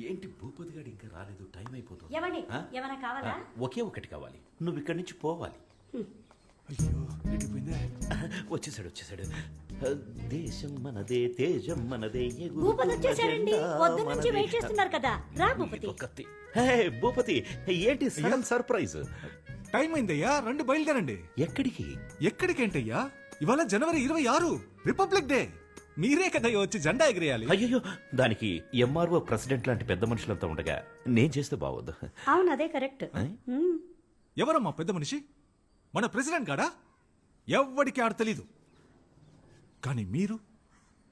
ఏంటి భూపతి గారు ఇంకా రాలేదు? టైం అయిపోతుంది. ఏమండి ఏమైనా కావాలా? ఒకే ఒకటి కావాలి. నువ్వు ఇక్కడి నుంచి పోవాలి. అయ్యో ఎడిపోయిందే. వచ్చేసాడు. దేశం మనదే, తేజం మనదే. భూపతి వచ్చేసారండి. పొద్దు నుంచి వెయిట్ చేస్తున్నారు కదా. రా భూపతి. భూపతి ఏంటి సడన్ సర్ప్రైజ్? టైం అయిందయ్యా, రండి బయలుదేరండి. ఎక్కడికి? ఎక్కడికేంటయ్యా? ఇవాళ జనవరి 26 రిపబ్లిక్ డే. మీరే కదయ్యా వచ్చి జెండా ఎగిరేయాలి. అయ్యో, దానికి ఎంఆర్ఓ ప్రెసిడెంట్ లాంటి పెద్ద మనుషులంతా ఉండగా నేను చేస్తే బాగోదు. అవును, అదే కరెక్ట్. ఎవరమ్మా పెద్ద మనిషి? మన ప్రెసిడెంట్ కాడా? ఎవ్వడికి ఆడ తెలీదు. కానీ మీరు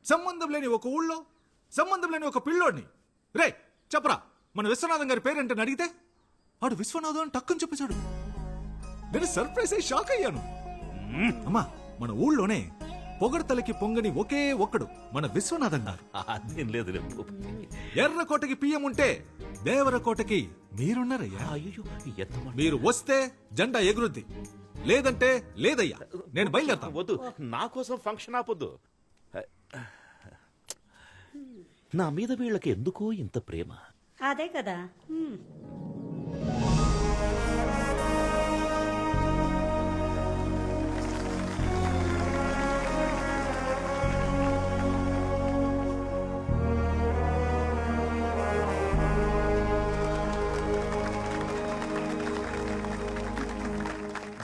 సంబంధం లేని ఒక ఊళ్ళో సంబంధం లేని ఒక పిల్లోడిని రే చెప్పరా మన విశ్వనాథం గారి పేరేంటని అడిగితే ఆడు విశ్వనాథం అని టక్కుని చెప్పేశాడు. నేను సర్ప్రైజ్ అయ్యి షాక్ అయ్యాను. అమ్మా, మన ఊళ్ళోనే పొగడతలకి పొంగని ఒకే ఒక్కడు మన విశ్వనాథం గారు. అదేం లేదు. ఎర్రకోటకి పియ్యం ఉంటే దేవరకోటకి మీరున్నారయ్యా. అయ్యో, మీరు వస్తే జెండా ఎగురుద్ది, లేదంటే లేదయ్యా. నేను బయలుదేరతాను. వద్దు, నా కోసం ఫంక్షన్ ఆపొద్దు. నా మీద వీళ్ళకి ఎందుకో ఇంత ప్రేమ. అదే కదా.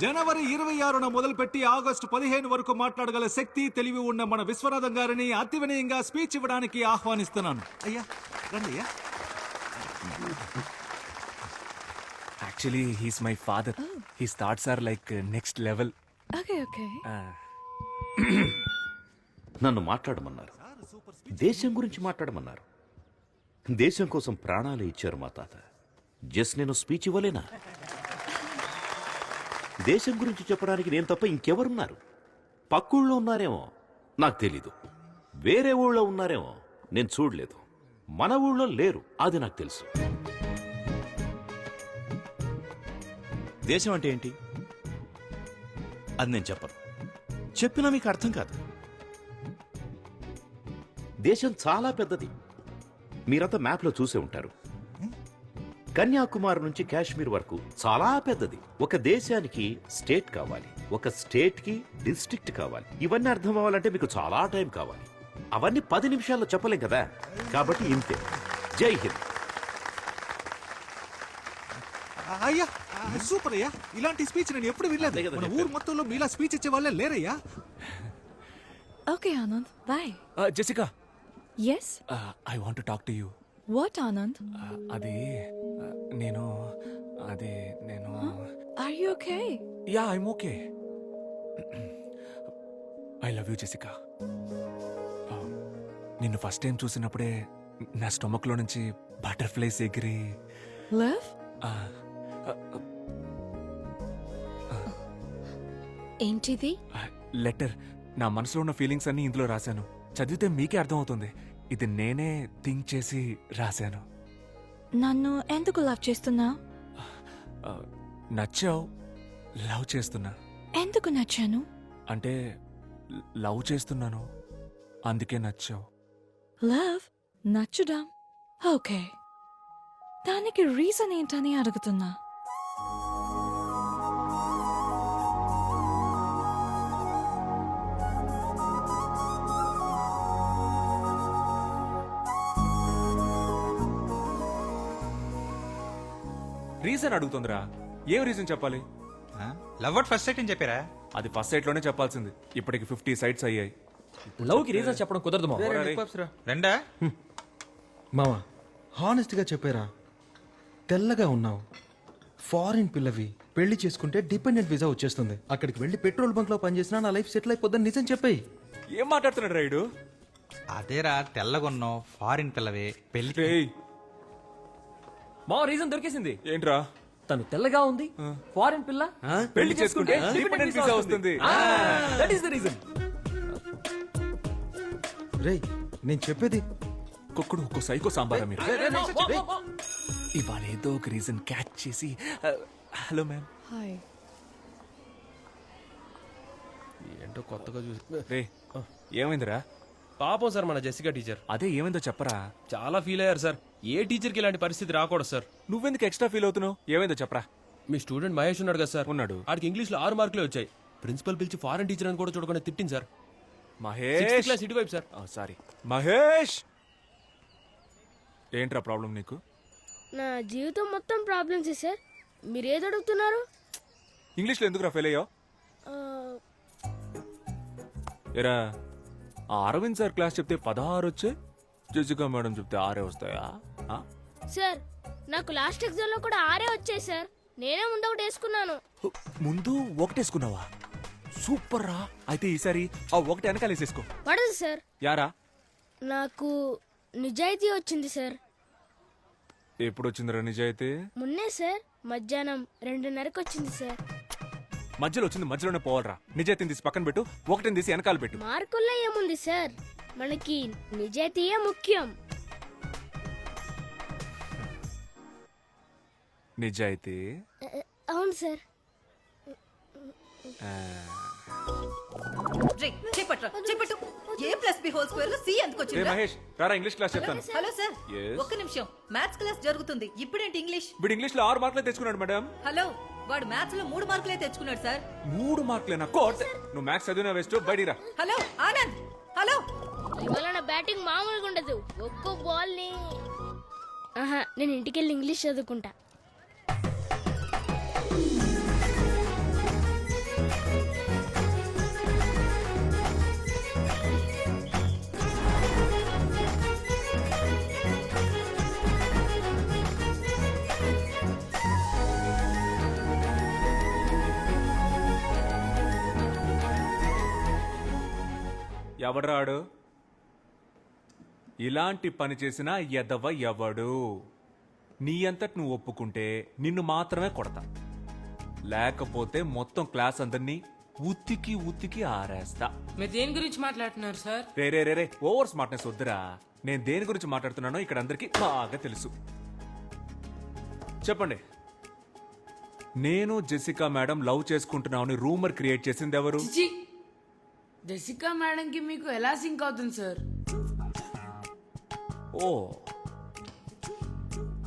జనవరి 26న మొదలుపెట్టి ఆగస్టు 15 వరకు మాట్లాడగల శక్తి, తెలివి ఉన్న మన విశ్వనాథం గారిని అతి వినయంగా స్పీచ్ ఇవ్వడానికి ఆహ్వానిస్తున్నాను. అయ్యా రండి అయ్యా. Actually, he's my father. His thoughts are like next level. Okay. నన్ను మాట్లాడమన్నారు, దేశం గురించి మాట్లాడమన్నారు. దేశం కోసం ప్రాణాలు ఇచ్చారు మా తాత. జస్ట్ నేను స్పీచ్ ఇవ్వలేనా? దేశం గురించి చెప్పడానికి నేను తప్ప ఇంకెవరున్నారు? పక్కూళ్ళో ఉన్నారేమో, నాకు తెలీదు. వేరే ఊళ్ళో ఉన్నారేమో, నేను చూడలేదు. మన ఊళ్ళో లేరు, అది నాకు తెలుసు. దేశం అంటే ఏంటి అది నేను చెప్పను. చెప్పినా మీకు అర్థం కాదు. దేశం చాలా పెద్దది. మీరంతా మ్యాప్లో చూసే ఉంటారు. కన్యాకుమారి నుంచి కాశ్మీర్ వరకు చాలా పెద్దది. ఒక దేశానికి స్టేట్ కావాలి, ఒక స్టేట్ కి డిస్ట్రిక్ట్ కావాలి. ఇవన్నీ అర్థం అవ్వాలంటే మీకు చాలా టైం కావాలి. అవన్నీ 10 నిమిషాల్లో చెప్పలేం కదా. కాబట్టి ఇంతే. జై హింద్. అయ్యా సూపర్ అయ్యా. ఇలాంటి స్పీచ్ నేను ఎప్పుడు వినలేదు. మన ఊరు మొత్తంలో మీలా స్పీచ్ ఇచ్చే వాళ్ళే లేరయ్యా. Okay, Anand. Bye. Jessica. Yes? I want to talk to you. What, Anand? అది నేను Are you okay? Yeah, I'm okay. I love you, Jessica. నిన్ను ఫస్ట్ టైం చూసినప్పుడే నా స్టొమక్ లో నుంచి బటర్ఫ్లైస్ ఎగిరి. Liv? ఏంటిది? లెటర్. నా మనసులో ఉన్న ఫీలింగ్స్ అన్ని ఇందులో రాశాను. చదివితే మీకే అర్థం అవుతుంది. ఇది నేనే థింక్ చేసి రాశాను. నన్ను ఎందుకు లవ్ చేస్తున్నా? నచ్చావు, లవ్ చేస్తున్నా. ఎందుకు నచ్చాను? అంటే లవ్ చేస్తున్నాను, అందుకే నచ్చావు. లవ్ నచ్చుడా? ఓకే, దానికి రీజన్ ఏంటని అడుగుతున్నా. రీజన్ అడుగుతుందిరా. ఏం రీజన్ చెప్పాలి? లవ్ అట్ ఫస్ట్ సైట్ అని చెప్పారా? అది ఫస్ట్ సైట్ లోనే చెప్పాల్సింది. ఇప్పటికి 50 సైట్స్ అయ్యాయి. లవ్ కి రీజన్ చెప్పడం కుదరదు మామ. రెండా మావా, హానెస్ట్గా చెప్పారా? తెల్లగా ఉన్నావు, ఫారిన్ పిల్లవి, పెళ్లి చేసుకుంటే డిపెండెంట్ వీసా వచ్చేస్తుంది. అక్కడికి వెళ్ళి పెట్రోల్ బంక్ లో పనిచేసినా నా లైఫ్ సెటిల్ అయిపోద్దని నిజం చెప్పాయి. ఏం మాట్లాడుతున్నాడు రైడు? అదేరా, తెల్లగొన్నావు, ఫారిన్ పిల్లవే, పెళ్లి. మా రీజన్ దొరికేసింది. ఏంట్రా? తను తెల్లగా ఉంది, ఫారిన్ పిల్ల, పెళ్లి చేసుకుంటే డిపెండెంట్ వీసా వస్తుంది. That is the reason. రేయ్, నేను చెప్పేది. కుక్కుడు ఒక్కో సైకో సాంబారా మీరు. ఇవాళ ఏదో ఒక రీజన్ క్యాచ్ చేసి. Hello ma'am. హాయ్. ఏంటో కొత్తగా చూసి. రే, ఏమైందిరా? పాపం సార్ మన జెసికా టీచర్ అదే ఏమైందో చెప్పరా. చాలా ఫీల్ అయ్యారు సార్. ఏ టీచర్కి ఇలాంటి పరిస్థితి రాకూడదు సార్. నువ్వెందుకు ఎక్స్ట్రా ఫీల్ అవుతున్నావు? ఏమైందో చెప్పరా. మీ స్టూడెంట్ మహేష్ ఉన్నాడు కదా సార్, ఉన్నాడు. ఆడికి ఇంగ్లీష్లో 6 మార్కులే వచ్చాయి. ప్రిన్సిపల్ పిలిచి ఫారెన్ టీచర్ అని కూడా చూడకుండా తిట్టింది సార్. మహేష్ క్లాస్ ఇటువైపు సార్. సారీ మహేష్. ఏంట్రా ప్రాబ్లం నీకు? నా జీవితం మొత్తం ప్రాబ్లమ్స్ సార్. మీరు ఏది అడుగుతున్నారు? ఇంగ్లీష్లో ఎందుకురా ఫెయిల్ అయ్యావు? ఎరా ఆ అరవింద్ సార్ క్లాస్ చెప్తే 16 వచ్చాయి, జెసికా మేడం చెప్తే 6 వస్తాయా? ఆ? సార్ నాకు లాస్ట్ ఎగ్జామ్ లో కూడా 6 వచ్చాయి సార్. నేనే ముందు ఒకటి వేసుకున్నాను. ముందు ఒకటేసుకున్నావా? సూపర్ రా. అయితే ఈసారి ఆ ఒకటి వెనకాలేసేసుకో. పడదు సార్. యారా నాకు నిజాయితీ వచ్చింది సార్. ఎప్పుడు వచ్చిందిరా నిజాయితీ? మొన్నే సార్, మధ్యాహ్నం 2:30కి వచ్చింది సార్. మధ్యలో వచ్చింది మధ్యలోనే పోవాలరా. నిజాయితీని తీసి పక్కన పెట్టు, ఒకటిని తీసి వెనకాల పెట్టు. మార్కుల్లో ఏముంది సార్, మనకి నిజాయితీయే ముఖ్యం. నిజాయితీ అవును సార్. ఏ మహేష్ రారా, ఇంగ్లీష్ క్లాస్ చెప్తాను. Hello sir, Yes. ఒక్క నిమిషం. మ్యాథ్స్ క్లాస్ జరుగుతుంది. ఇప్పుడేంటి ఇంగ్లీష్? వీడు ఇంగ్లీష్ లో 6 మార్కులే తెచ్చుకున్నాడు మేడం. హలో, వాడు మ్యాథ్స్ లో 3 మార్కులే తెచ్చుకున్నాడు సార్. 3 మార్కులేనా? కోట్ నువ్వు మ్యాథ్స్ చదివినా వేస్ట్, బయటిరా. Hello Anand, hello. ఇవాళ నా బ్యాటింగ్ మామూలుగా ఉండదు. ఒక్కో బాల్ ని నేను ఇంటికెళ్ళి ఇంగ్లీష్ చదువుకుంటా. ఎవడ్రాడు? ఇలాంటి పని చేసిన ఎదవ ఎవడు? నీ అంతటి నువ్వు ఒప్పుకుంటే నిన్ను మాత్రమే కొడతా, లేకపోతే మొత్తం క్లాస్ అందరినీ ఉత్తికి ఉత్తికి ఆరేస్తా. మీరు దేని గురించి మాట్లాడుతున్నారు సార్? రే రే రే రే ఓవర్ స్మార్ట్నెస్ వద్దురా. నేను దేని గురించి మాట్లాడుతున్నానో ఇక్కడ అందరికీ బాగా తెలుసు. చెప్పండి. నేను జెసికా మేడం లవ్ చేసుకుంటున్నామని రూమర్ క్రియేట్ చేసింది ఎవరు? జెసికా మేడం కి మీకు ఎలా సింక్ అవుతుంది సార్? ఓ,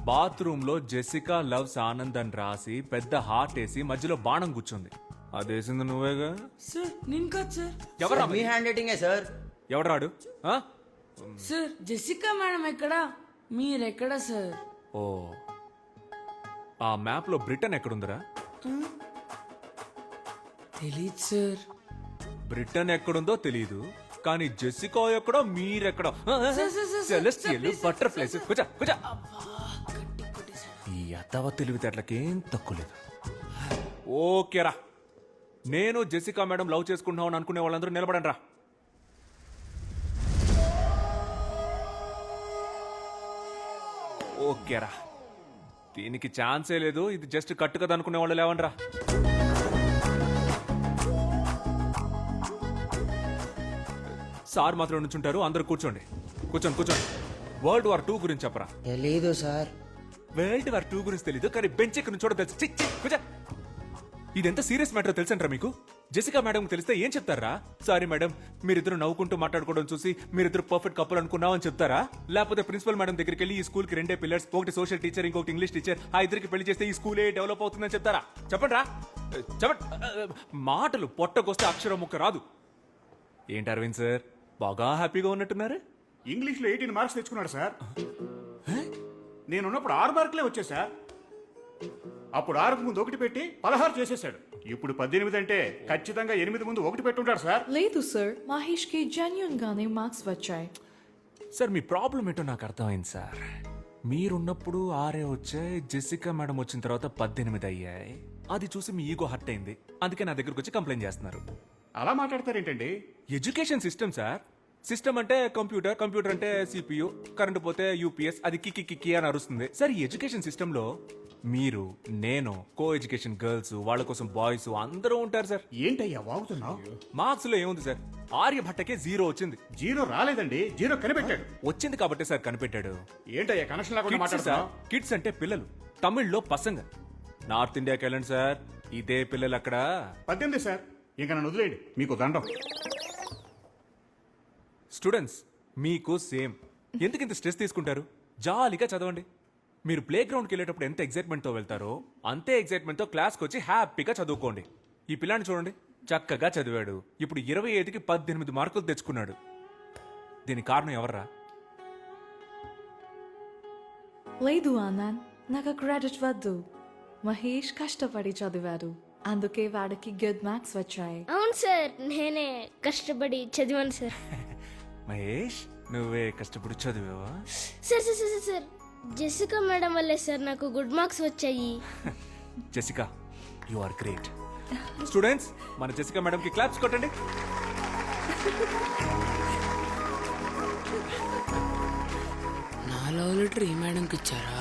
బాత్రూమ్ లో జెసికా లవ్స్ ఆనంద్ అని రాసి పెద్ద హార్ట్ వేసి మధ్యలో బాణం కూర్చుంది. అదేసింది నువ్వేగా? సార్ నేను కాదు సార్. ఎవరా మీ హ్యాండ్ రైటింగే సార్. ఎవడరాడు? ఆ? సార్ జెసికా మేడం ఎక్కడా, మీరెక్కడా సార్? ఓ, ఆ మ్యాప్ లో బ్రిటన్ ఎక్కడుందిరా? తెలీదు సార్. బ్రిటన్ ఎక్కడుందో తెలీదు, కానీ జెసికా ఎక్కడో మీరెక్కడో. Celestial butterflies. కూర్చో కూర్చో. ఈ అత్తవ తెలివితేటలకేం తక్కువ లేదు. ఓకేరా, నేను జెసికా మేడం లవ్ చేసుకుంటున్నావు అని అనుకునే వాళ్ళందరూ నిలబడండి రా. ఓకేరా, దీనికి ఛాన్సే లేదు. ఇది జస్ట్ కట్టు కదా అనుకునే వాళ్ళు లేవండి రా. సార్ మాత్రం నుంచుంటారు, అందరూ కూర్చోండి. కూర్చోండి కూర్చోండి. వరల్డ్ వార్ 2 గురించి చెప్పరా. తెలీదు సార్. వరల్డ్ వార్ 2 గురించి తెలీదు, కానీ బెంచ్ ఎక్కడ నుంచోడో తెలుసు. చి, చి, కూర్చో. ఇదెంత సీరియస్ మ్యాటర్ తెలుసంటారా మీకు? జెసికా మేడం తెలిస్తే ఏం చెప్తారా? సారీ మేడం, మీరిద్దరు నవ్వుకుంటూ మాట్లాడుకోవడం చూసి మీరిద్దరు పర్ఫెక్ట్ కపుల్ అనుకున్నావు అని చెప్తారా? లేకపోతే ప్రిన్సిపల్ మేడం దగ్గరికి వెళ్ళి ఈ స్కూల్ కి 2 పిల్లర్స్, ఒకటి సోషల్ టీచర్, ఇంకొకటి ఇంగ్లీష్ టీచర్, ఆ ఇద్దరికి పెళ్లి చేస్తే ఈ స్కూలే డెవలప్ అవుతుందని చెప్తారా? చెప్పండి రా, చెప్పండి. మాటలు పొట్టకొస్తే అక్షరం ముక్క రాదు. ఏంటి అరవింద్ సార్, బాగా హ్యాపీగా ఉన్నట్టున్నారు? ఇంగ్లీష్లో 18 మార్క్స్ తెచ్చుకున్నాడు సార్. నేనున్నప్పుడు 6 మార్కులే వచ్చాయి సార్. అప్పుడు 6కు ముందు 1 పెట్టి 16 చేసేసాడు. ఇప్పుడు 18 అంటే ఖచ్చితంగా 8 ముందు 1 పెట్టుంటాడు సార్. లేదు సార్, మహేష్ కి జెన్యూన్ గానే మార్క్స్ వచ్చాయి. సార్ మీ ప్రాబ్లం ఏంటో నాకు అర్థమైంది సార్. మీరున్నప్పుడు 6 వచ్చాయి, జెసికా మేడం వచ్చిన తర్వాత 18 అయ్యాయి. అది చూసి మీ ఈగో హర్ట్ అయింది, అందుకే నా దగ్గరకు వచ్చి కంప్లైంట్ చేస్తున్నారు. అలా మాట్లాడతారేంటండి? Education system sir. సిస్టమ్ అంటే కంప్యూటర్, కంప్యూటర్ అంటే సిపియు, కరెంట్ పోతే యూపీఎస్, అది కిక్కి కిక్కి అని అరుస్తుంది. సార్ ఈ ఎడ్యుకేషన్ సిస్టమ్ లో మీరు, నేను, కో ఎడ్యుకేషన్ గర్ల్స్, వాళ్ళ కోసం బాయ్స్ అందరూ ఉంటారు సార్. ఏంటయ్యా వాగుతున్నావు? మార్క్స్ లో ఏముంది సార్, ఆర్యభట్టకే 0 వచ్చింది. 0 రాలేదండి, 0 కనిపెట్టాడు. వచ్చింది కాబట్టి సార్ కనిపెట్టాడు. ఏంటయ్యా కనెక్షన్ లేకుండా మాట్లాడుతున్నావు? కిడ్స్ అంటే పిల్లలు, తమిళ్లో పసంగ. నార్త్ ఇండియాకి వెళ్ళండి సార్, ఇదే పిల్లలు అక్కడ. 18 సార్, ఇంకా నన్ను వదిలేయండి, మీకు దండం. స్టూడెంట్స్ మీకు సేమ్. ఎందుకు ఇంత స్ట్రెస్ తీసుకుంటారు? జాలీగా చదవండి. మీరు ప్లే గ్రౌండ్కి వెళ్ళేటప్పుడు ఎంత ఎగ్జైట్మెంట్తో వెళ్తారో అంతే ఎగ్జైట్మెంట్తో క్లాస్కి వచ్చి హ్యాపీగా చదువుకోండి. ఈ పిల్లాన్ని చూడండి, చక్కగా చదివాడు. ఇప్పుడు 25కి 18 మార్కులు తెచ్చుకున్నాడు. దీని కారణం ఎవర్రా? లేదు ఆనంద్, నాకు క్రెడిట్ వద్దు. మహేష్ కష్టపడి చదివాడు, అందుకే వాడికి గుడ్ మార్క్స్ వచ్చాయి. అవును సార్, నేనే కష్టపడి చదివాను సార్. మహేష్, నువ్వే కష్టపడి చదివావా? Sir sir sir sir, Jessica madam వల్లే సార్ నాకు గుడ్ మార్క్స్ వచ్చాయి. Jessica, you are great. Students, మన జెసికా మేడం కి క్లాప్స్ కొట్టండి. నా లవ్ లెటర్ ఈ మేడంకి ఇచ్చారా?